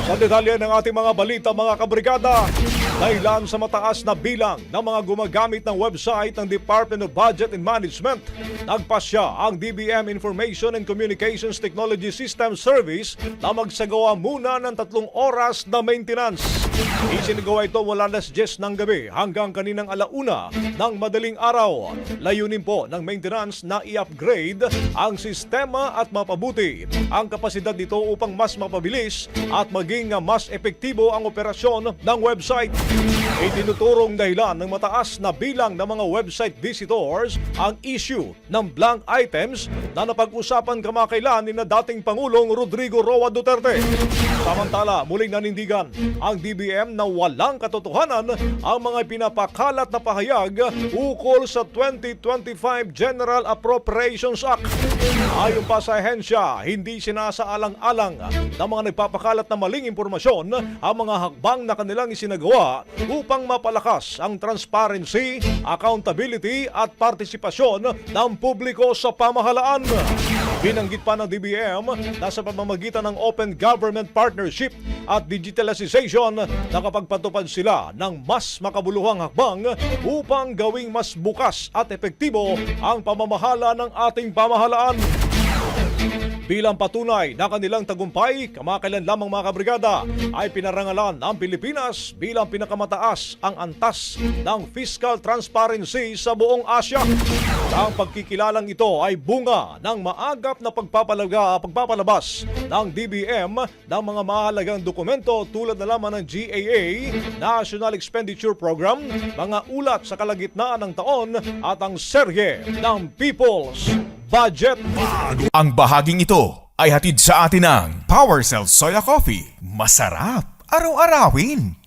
Sa detalye ng ating mga balita mga kabrigada, dahilan sa mataas na bilang ng mga gumagamit ng website ng Department of Budget and Management, nagpasya ang DBM Information and Communications Technology System Service na magsagawa muna ng 3 oras na maintenance. Isinagawa ito mula alas 10 ng gabi hanggang kaninang alauna ng madaling araw. Layunin po ng maintenance na i-upgrade ang sistema at mapabuti ang kapasidad nito upang mas mapabilis at maging mas epektibo ang operasyon ng website. Itinuturong dahilan ng mataas na bilang ng mga website visitors ang issue ng blank items na napag-usapan kamakailan ni na dating Pangulong Rodrigo Roa Duterte. Samantala, muling nanindigan ang DBM na walang katotohanan ang mga pinapakalat na pahayag ukol sa 2025 General Appropriations Act. Ayon pa sa ahensya, hindi sinasaalang-alang ng mga nagpapakalat na maling impormasyon ang mga hakbang na kanilang isinagawa upang mapalakas ang transparency, accountability at partisipasyon ng publiko sa pamahalaan. Binanggit pa ng DBM na sa pamamagitan ng Open Government Partnership at Digitalization, nakapagpatupad sila ng mas makabuluhang hakbang upang gawing mas bukas at epektibo ang pamamahala ng ating pamahalaan. Bilang patunay na kanilang tagumpay, kamakailan lamang mga kabrigada ay pinarangalan ang Pilipinas bilang pinakamataas ang antas ng fiscal transparency sa buong Asya. Ang pagkikilalang ito ay bunga ng maagap na pagpapalabas ng DBM ng mga mahalagang dokumento tulad na lamang ng GAA, National Expenditure Program, mga ulat sa kalagitnaan ng taon at ang serye ng People's Budget. Ang bahaging ito ay hatid sa atin ng PowerCell Soya Coffee. Masarap araw-arawin.